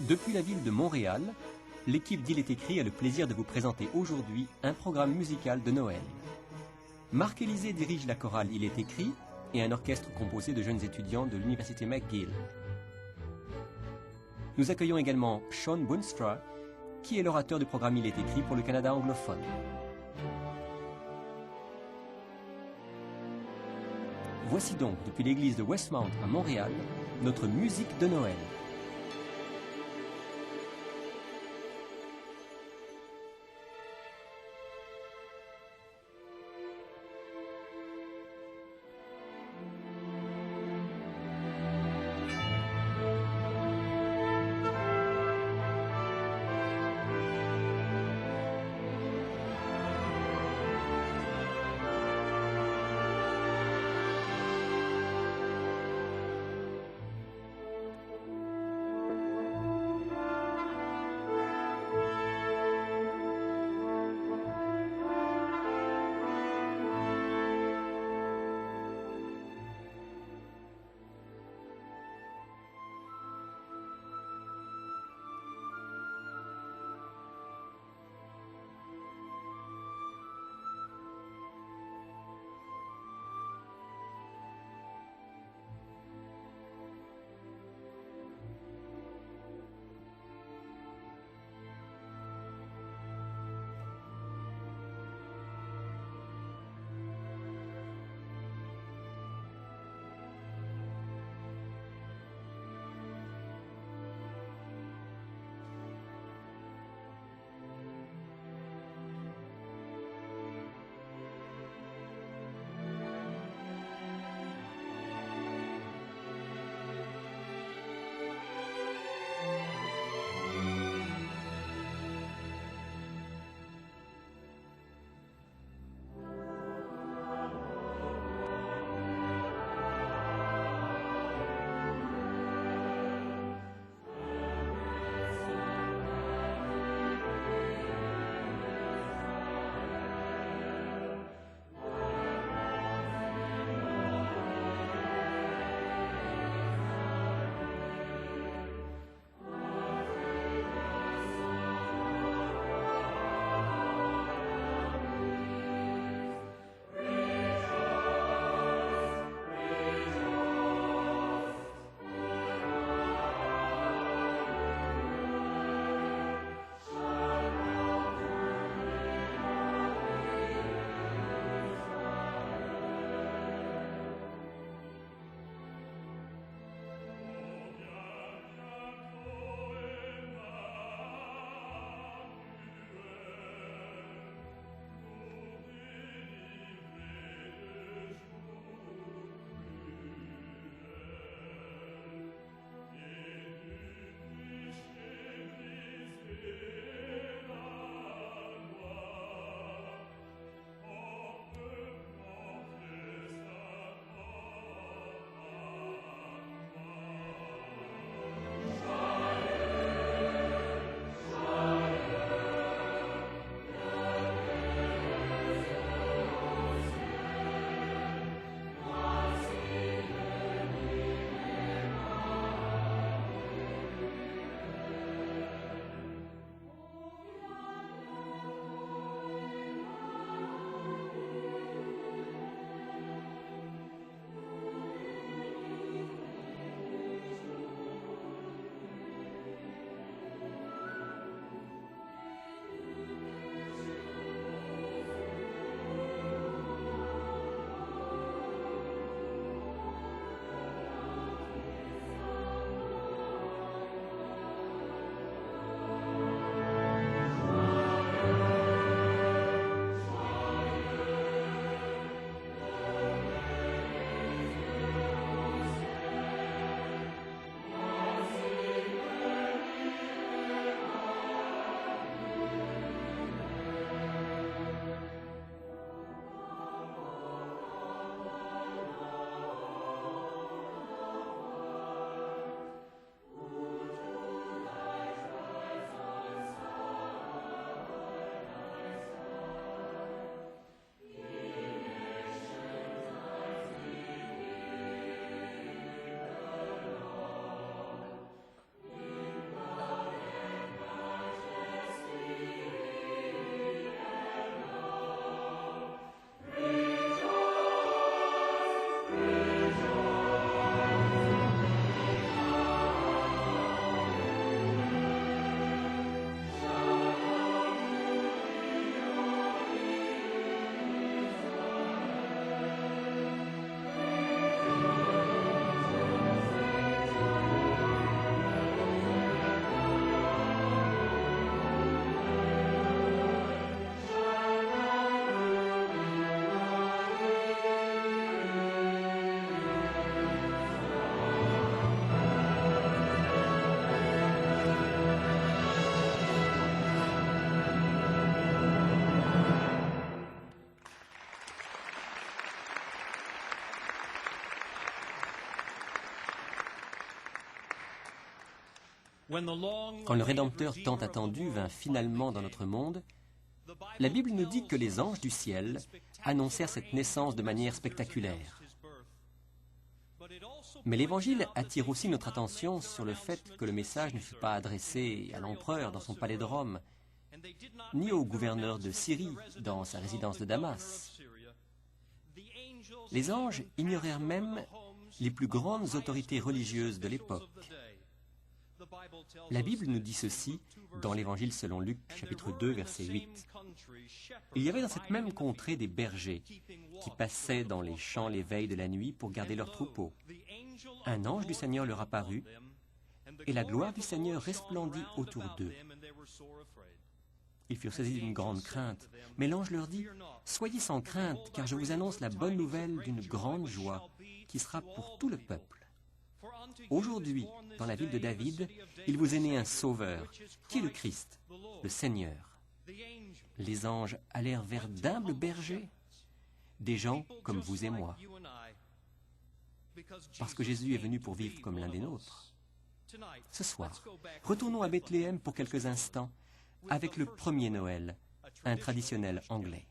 Depuis la ville de Montréal, l'équipe d'Il est écrit a le plaisir de vous présenter aujourd'hui un programme musical de Noël. Marc Élisée dirige la chorale Il est écrit et un orchestre composé de jeunes étudiants de l'université McGill. Nous accueillons également Sean Boonstra, qui est l'orateur du programme Il est écrit pour le Canada anglophone. Voici donc, depuis l'église de Westmount à Montréal, notre musique de Noël. Quand le Rédempteur tant attendu vint finalement dans notre monde, la Bible nous dit que les anges du ciel annoncèrent cette naissance de manière spectaculaire. Mais l'Évangile attire aussi notre attention sur le fait que le message ne fut pas adressé à l'empereur dans son palais de Rome, ni au gouverneur de Syrie dans sa résidence de Damas. Les anges ignorèrent même les plus grandes autorités religieuses de l'époque. La Bible nous dit ceci dans l'Évangile selon Luc, chapitre 2, verset 8. Il y avait dans cette même contrée des bergers qui passaient dans les champs les veilles de la nuit pour garder leurs troupeaux. Un ange du Seigneur leur apparut, et la gloire du Seigneur resplendit autour d'eux. Ils furent saisis d'une grande crainte, mais l'ange leur dit « Soyez sans crainte, car je vous annonce la bonne nouvelle d'une grande joie qui sera pour tout le peuple. Aujourd'hui, dans la ville de David, il vous est né un sauveur, qui est le Christ, le Seigneur. » Les anges allèrent vers d'humbles bergers, des gens comme vous et moi, parce que Jésus est venu pour vivre comme l'un des nôtres. Ce soir, retournons à Bethléem pour quelques instants avec le premier Noël, un traditionnel anglais.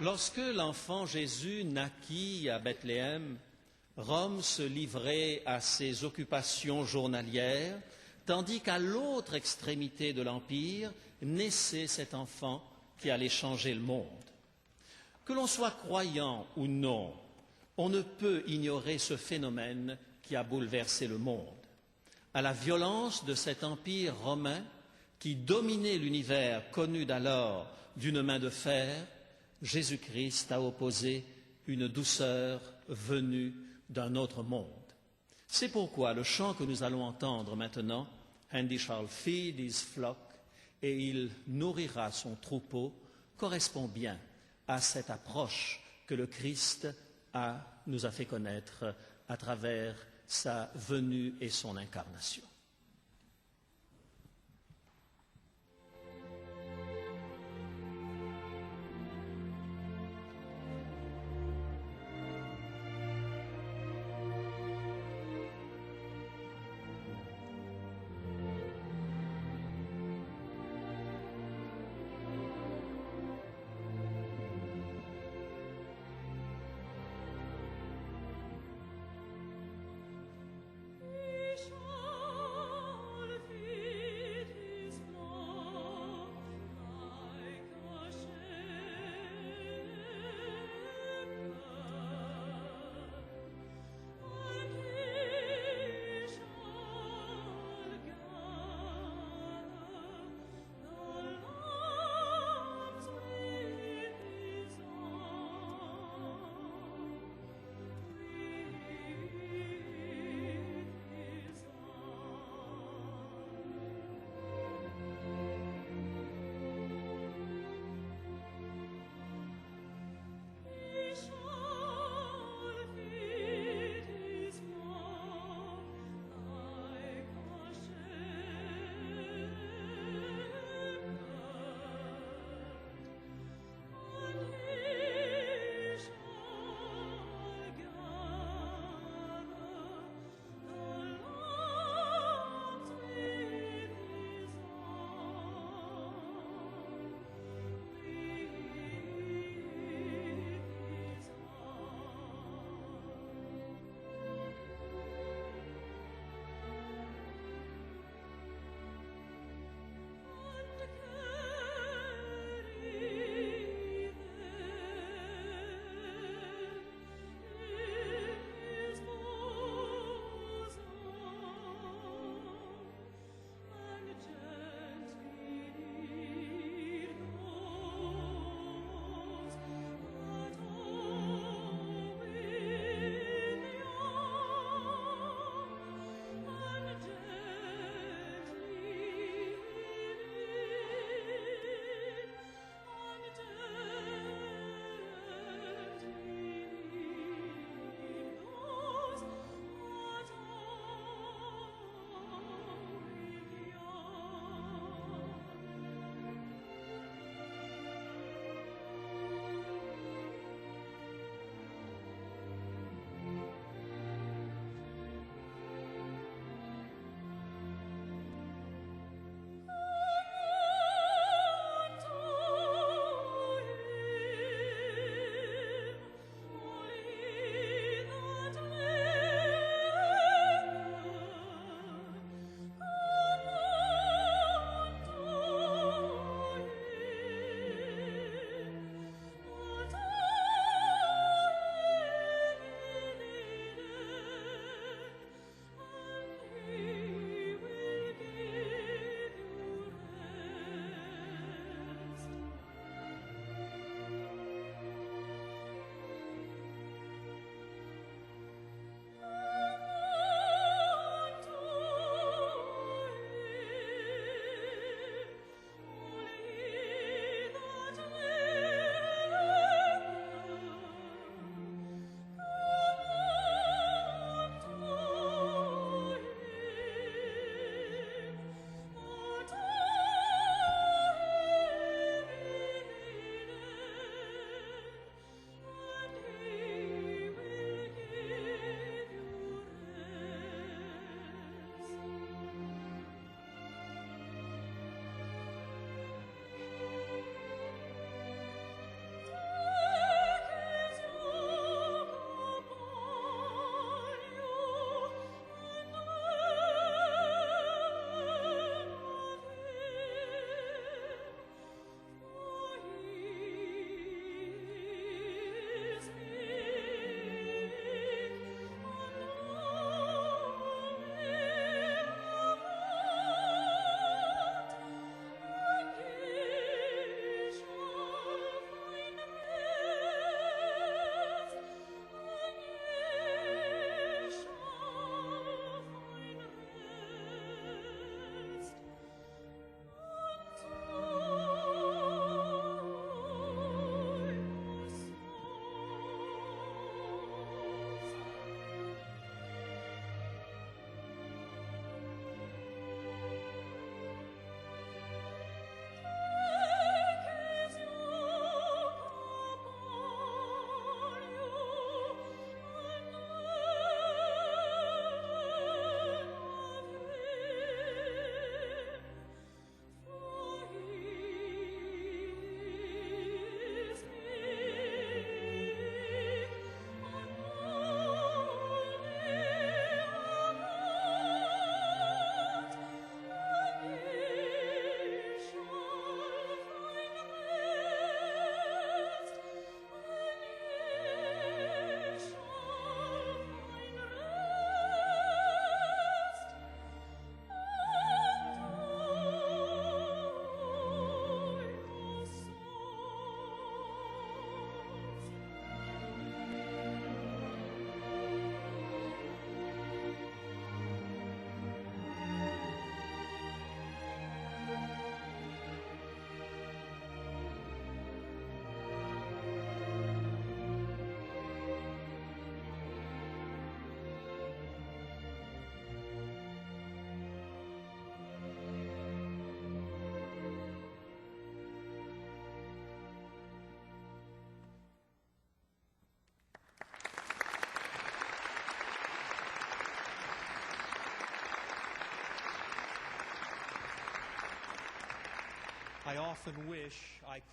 Lorsque l'enfant Jésus naquit à Bethléem, Rome se livrait à ses occupations journalières, tandis qu'à l'autre extrémité de l'Empire naissait cet enfant qui allait changer le monde. Que l'on soit croyant ou non, on ne peut ignorer ce phénomène qui a bouleversé le monde. À la violence de cet empire romain qui dominait l'univers connu d'alors d'une main de fer, Jésus-Christ a opposé une douceur venue d'un autre monde. C'est pourquoi le chant que nous allons entendre maintenant, « And he shall feed his flock » et il nourrira son troupeau, correspond bien à cette approche que le Christ nous a fait connaître à travers sa venue et son incarnation. Shall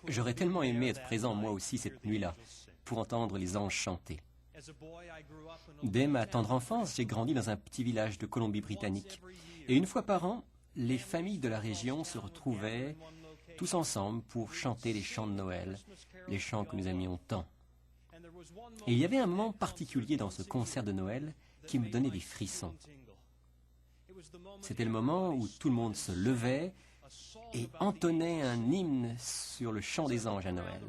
J'aurais tellement aimé être présent moi aussi cette nuit-là, pour entendre les anges chanter. Dès ma tendre enfance, j'ai grandi dans un petit village de Colombie-Britannique. Et une fois par an, les familles de la région se retrouvaient tous ensemble pour chanter les chants de Noël, les chants que nous aimions tant. Et il y avait un moment particulier dans ce concert de Noël qui me donnait des frissons. C'était le moment où tout le monde se levait et entonnait un hymne sur le chant des anges à Noël.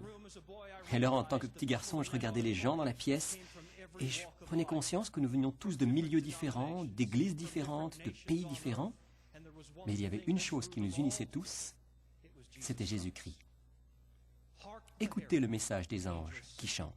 Et alors, en tant que petit garçon, je regardais les gens dans la pièce et je prenais conscience que nous venions tous de milieux différents, d'églises différentes, de pays différents. Mais il y avait une chose qui nous unissait tous, c'était Jésus-Christ. Écoutez le message des anges qui chantent.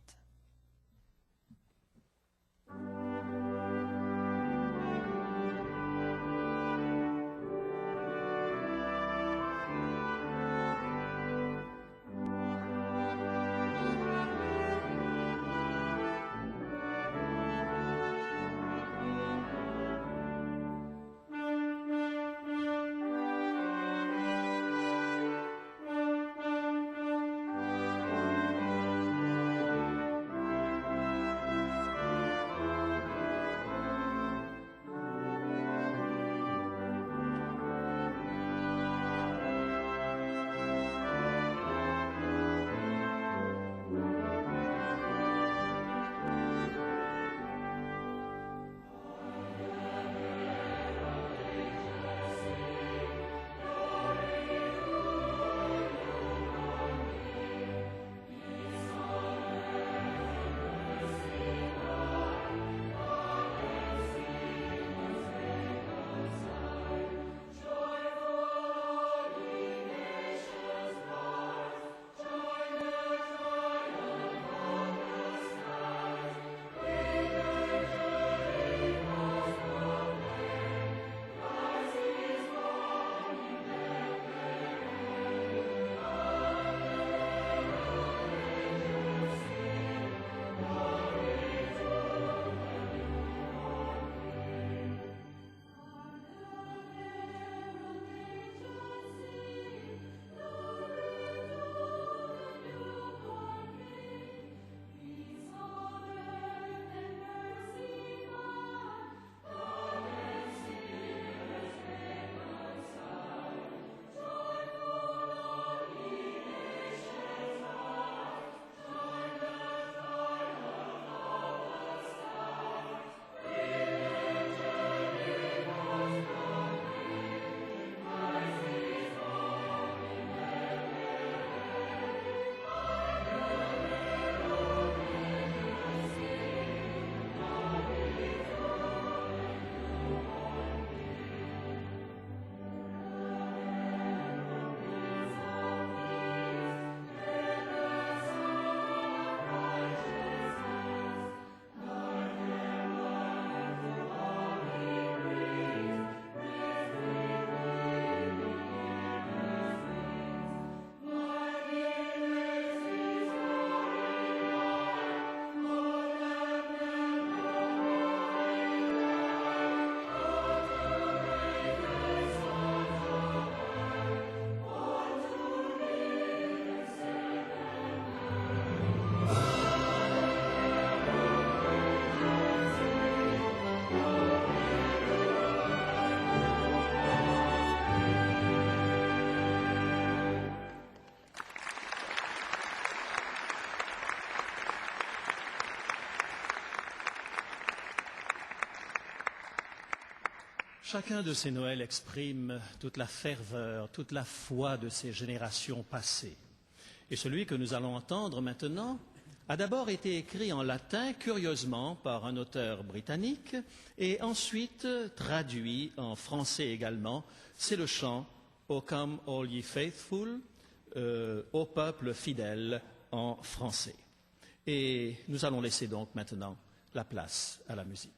Chacun de ces Noëls exprime toute la ferveur, toute la foi de ces générations passées. Et celui que nous allons entendre maintenant a d'abord été écrit en latin, curieusement, par un auteur britannique, et ensuite traduit en français également. C'est le chant « O come all ye faithful », au peuple fidèle en français. Et nous allons laisser donc maintenant la place à la musique.